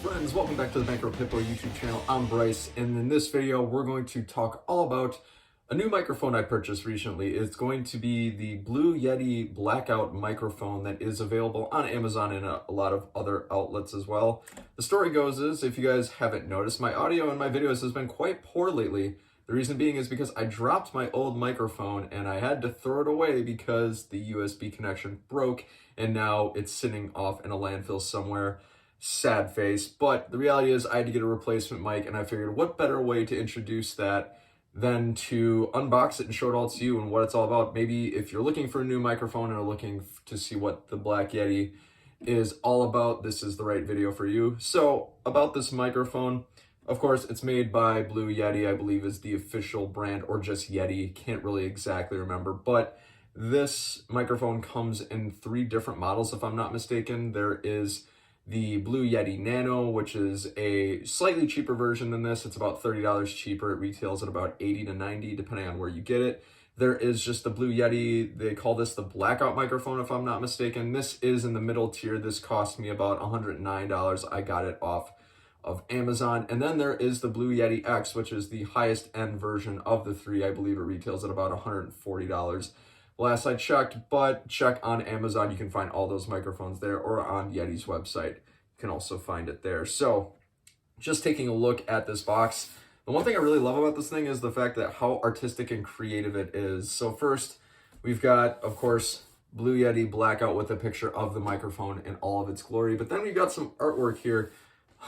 friends, welcome back to the Bankroll Hippo YouTube channel. I'm Bryce, and in this video we're going to talk all about a new microphone I purchased recently. It's going to be the Blue Yeti blackout microphone that is available on Amazon and a lot of other outlets as well. The story goes is, if you guys haven't noticed, my audio and my videos has been quite poor lately. The reason being is because I dropped my old microphone and I had to throw it away because the USB connection broke and now it's sitting off in a landfill somewhere. Sad face, but the reality is I had to get a replacement mic, and I figured what better way to introduce that than to unbox it and show it all to you and what it's all about. Maybe if you're looking for a new microphone and are looking to see what the Black Yeti is all about, this is the right video for you. So about this microphone, of course, it's made by Blue Yeti, I believe is the official brand, or just Yeti, can't really exactly remember, but this microphone comes in 3 different models if I'm not mistaken. There is the Blue Yeti Nano, which is a slightly cheaper version than this. It's about $30 cheaper. It retails at about $80 to $90, depending on where you get it. There is just the Blue Yeti. They call this the blackout microphone, if I'm not mistaken. This is in the middle tier. This cost me about $109. I got it off of Amazon. And then there is the Blue Yeti X, which is the highest end version of the 3. I believe it retails at about $140. Last I checked, but check on Amazon. You can find all those microphones there, or on Yeti's website. You can also find it there. So just taking a look at this box, the one thing I really love about this thing is the fact that how artistic and creative it is. So first, we've got, of course, Blue Yeti blackout with a picture of the microphone in all of its glory. But then we've got some artwork here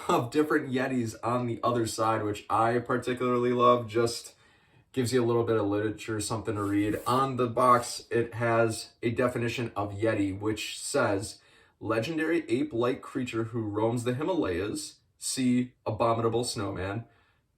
of different Yetis on the other side, which I particularly love. Just gives you a little bit of literature, something to read. On the box, it has a definition of Yeti, which says, legendary ape-like creature who roams the Himalayas. C, abominable snowman.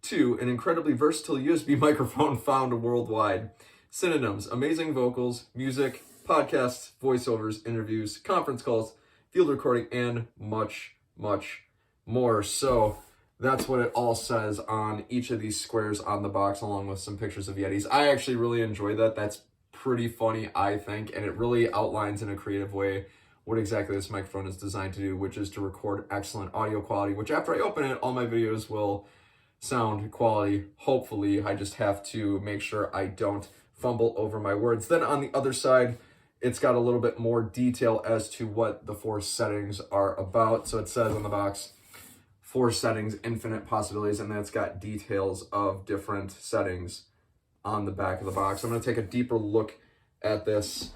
2, an incredibly versatile USB microphone found worldwide. Synonyms: amazing vocals, music, podcasts, voiceovers, interviews, conference calls, field recording, and much, much more. So that's what it all says on each of these squares on the box, along with some pictures of Yetis. I actually really enjoy that. That's pretty funny, I think, and it really outlines in a creative way what exactly this microphone is designed to do, which is to record excellent audio quality, which after I open it, all my videos will sound quality. Hopefully, I just have to make sure I don't fumble over my words. Then on the other side, it's got a little bit more detail as to what the 4 settings are about. So it says on the box, 4 settings, infinite possibilities, and then it's got details of different settings on the back of the box. I'm going to take a deeper look at this.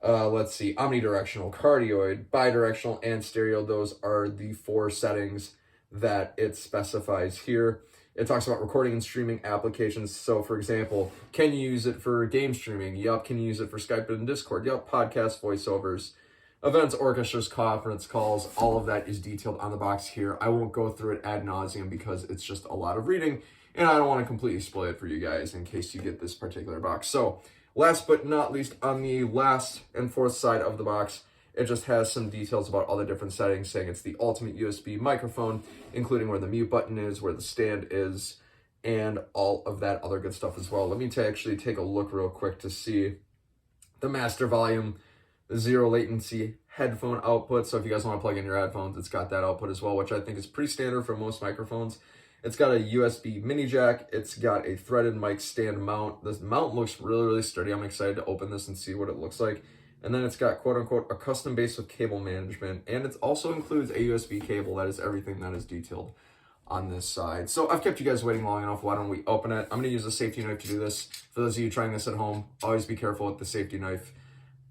Let's see, omnidirectional, cardioid, bidirectional, and stereo. Those are the 4 settings that it specifies here. It talks about recording and streaming applications. So for example, can you use it for game streaming? Yup. Can you use it for Skype and Discord? Yup. Podcast voiceovers, events, orchestras, conference calls, all of that is detailed on the box here. I won't go through it ad nauseum because it's just a lot of reading, and I don't want to completely spoil it for you guys in case you get this particular box. So last but not least, on the last and 4th side of the box, it just has some details about all the different settings, saying it's the ultimate USB microphone, including where the mute button is, where the stand is, and all of that other good stuff as well. Let me actually take a look real quick to see the master volume, the 0 latency headphone output. So if you guys want to plug in your headphones, it's got that output as well, which I think is pretty standard for most microphones. It's got a USB mini jack. It's got a threaded mic stand mount. This mount looks really, really sturdy. I'm excited to open this and see what it looks like. And then it's got, quote unquote, a custom base with cable management. And it also includes a USB cable. That is everything that is detailed on this side. So I've kept you guys waiting long enough. Why don't we open it? I'm going to use a safety knife to do this. For those of you trying this at home, always be careful with the safety knife.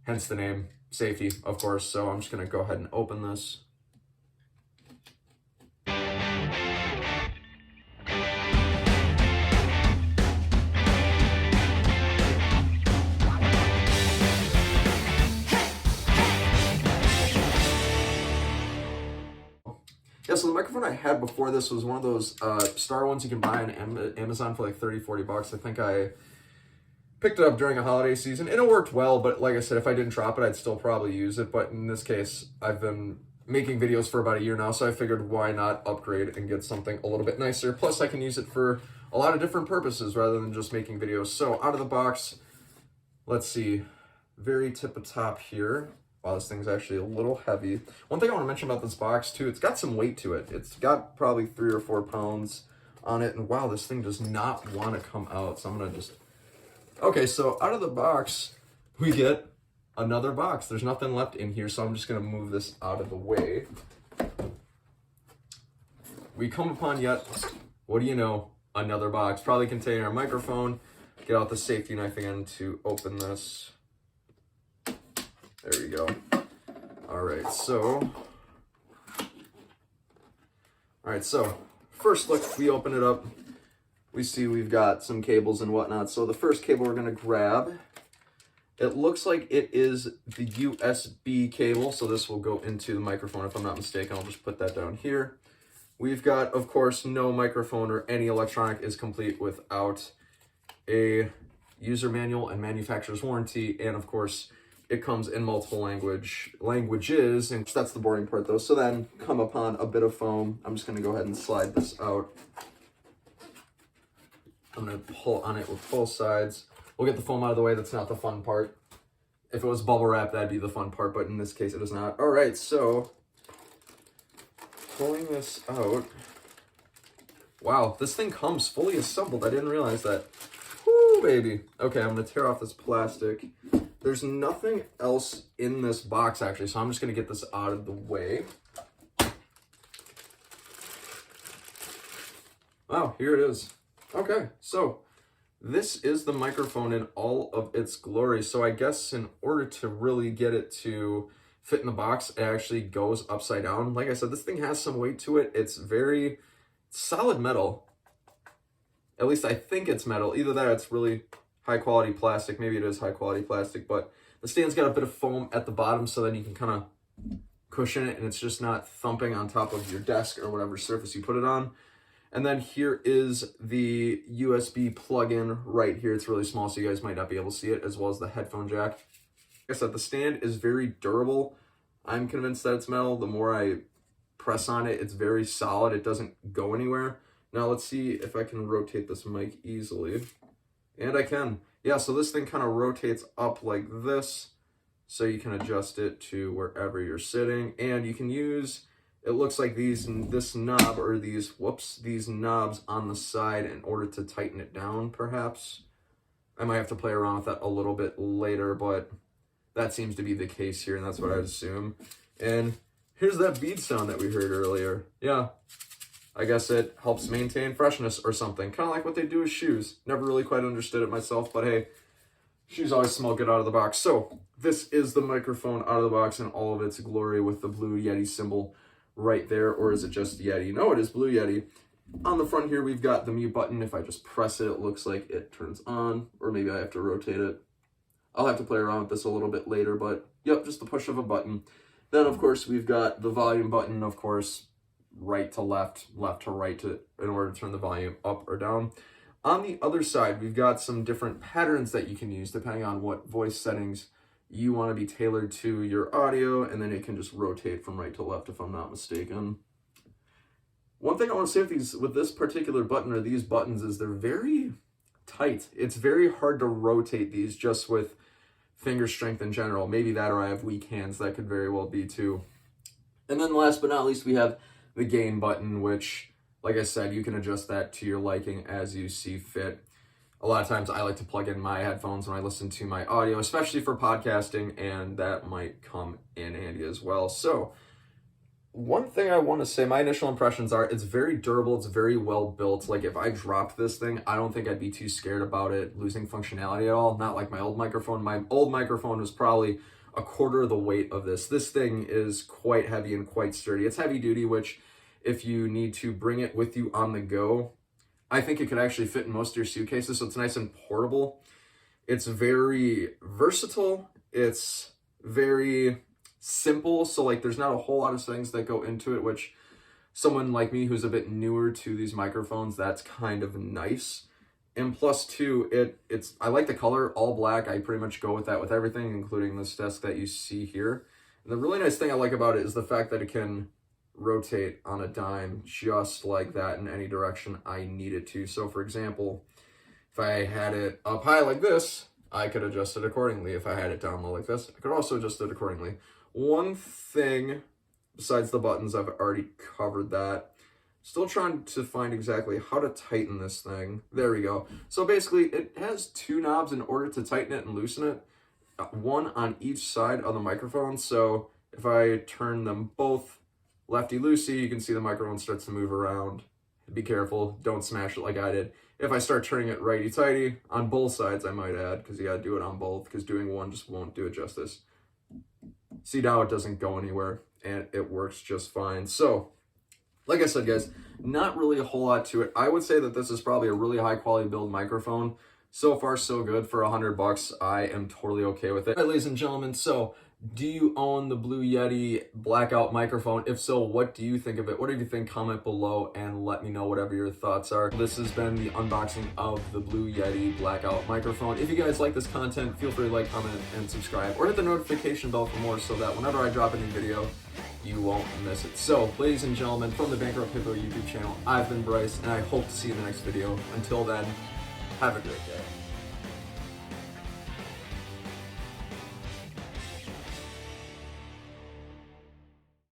Hence the name, safety, of course. So I'm just going to go ahead and open this. Yeah, so the microphone I had before this was one of those star ones you can buy on Amazon for like 30, 40 bucks. I think I picked it up during a holiday season, and it worked well, but like I said, if I didn't drop it, I'd still probably use it. But in this case, I've been making videos for about a year now, so I figured why not upgrade and get something a little bit nicer. Plus, I can use it for a lot of different purposes rather than just making videos. So out of the box, let's see, very tip of top here, Wow, this thing's actually a little heavy. One thing I want to mention about this box too, it's got some weight to it. It's got probably 3 or 4 pounds on it, and wow, this thing does not want to come out. So I'm gonna just, okay, so out of the box, we get another box. There's nothing left in here, so I'm just gonna move this out of the way. We come upon yet, what do you know, another box, probably containing our microphone. Get out the safety knife again to open this. There we go. All right, so first look, we open it up. We see we've got some cables and whatnot. So the first cable we're gonna grab, it looks like it is the USB cable. So this will go into the microphone if I'm not mistaken. I'll just put that down here. We've got, of course, no microphone or any electronic is complete without a user manual and manufacturer's warranty. And of course, it comes in multiple languages, and that's the boring part though. So then come upon a bit of foam. I'm just gonna go ahead and slide this out. I'm gonna pull on it with both sides. We'll get the foam out of the way. That's not the fun part. If it was bubble wrap, that'd be the fun part, but in this case it is not. All right, so pulling this out. Wow, this thing comes fully assembled. I didn't realize that. Woo, baby. Okay, I'm gonna tear off this plastic. There's nothing else in this box actually, so I'm just gonna get this out of the way. Wow, here it is. Okay, so this is the microphone in all of its glory. So I guess in order to really get it to fit in the box, it actually goes upside down. Like I said, this thing has some weight to it. It's very solid metal. At least I think it's metal. Either that or it's really high quality plastic. Maybe it is high quality plastic, but the stand's got a bit of foam at the bottom so then you can kind of cushion it and it's just not thumping on top of your desk or whatever surface you put it on. And then here is the USB plug-in right here. It's really small, so you guys might not be able to see it, as well as the headphone jack. Like I said, the stand is very durable. I'm convinced that it's metal. The more I press on it, it's very solid. It doesn't go anywhere. Now let's see if I can rotate this mic easily. And I can. Yeah, so this thing kind of rotates up like this, so you can adjust it to wherever you're sitting. And you can use, it looks like this knob, or these knobs on the side in order to tighten it down, perhaps. I might have to play around with that a little bit later, but that seems to be the case here, and that's what I'd assume. And here's that bead sound that we heard earlier. Yeah, I guess it helps maintain freshness or something. Kind of like what they do with shoes. Never really quite understood it myself, but hey, shoes always smell good out of the box. So this is the microphone out of the box in all of its glory with the blue Yeti symbol right there. Or is it just Yeti? No, it is blue Yeti. On the front here, we've got the mute button. If I just press it, it looks like it turns on, or maybe I have to rotate it. I'll have to play around with this a little bit later, but yep, just the push of a button. Then, of course, we've got the volume button, of course, right to left, left to right in order to turn the volume up or down. On the other side, we've got some different patterns that you can use depending on what voice settings you want to be tailored to your audio, and then it can just rotate from right to left if I'm not mistaken. One thing I want to say with this particular button, or these buttons, is they're very tight. It's very hard to rotate these just with finger strength in general. Maybe that, or I have weak hands. That could very well be too. And then last but not least, we have the gain button, which, like I said, you can adjust that to your liking as you see fit. A lot of times I like to plug in my headphones when I listen to my audio, especially for podcasting, and that might come in handy as well. So one thing I want to say, my initial impressions are it's very durable, it's very well built. Like if I dropped this thing, I don't think I'd be too scared about it losing functionality at all. Not like my old microphone. My old microphone was probably a quarter of the weight of this. This thing is quite heavy and quite sturdy. It's heavy duty, which if you need to bring it with you on the go, I think it could actually fit in most of your suitcases. So it's nice and portable. It's very versatile. It's very simple. So like there's not a whole lot of things that go into it, which someone like me who's a bit newer to these microphones, that's kind of nice. And plus two, I like the color, all black. I pretty much go with that with everything, including this desk that you see here. And the really nice thing I like about it is the fact that it can rotate on a dime just like that in any direction I need it to. So for example, if I had it up high like this, I could adjust it accordingly. If I had it down low like this, I could also adjust it accordingly. One thing, besides the buttons, I've already covered that. Still trying to find exactly how to tighten this thing. There we go. So basically, it has two knobs in order to tighten it and loosen it. One on each side of the microphone. So if I turn them both lefty-loosey, you can see the microphone starts to move around. Be careful, don't smash it like I did. If I start turning it righty-tighty, on both sides I might add, because you gotta do it on both, because doing one just won't do it justice. See, now it doesn't go anywhere, and it works just fine. So, like I said, guys, not really a whole lot to it. I would say that this is probably a really high quality build microphone. So far, so good. For $100, I am totally okay with it. All right, ladies and gentlemen, so do you own the Blue Yeti blackout microphone? If so, what do you think of it? What do you think? Comment below and let me know whatever your thoughts are. This has been the unboxing of the Blue Yeti blackout microphone. If you guys like this content, feel free to like, comment, and subscribe, or hit the notification bell for more so that whenever I drop a new video, you won't miss it. So, ladies and gentlemen, from the Bankrupt Hippo YouTube channel, I've been Bryce, and I hope to see you in the next video. Until then, have a great day.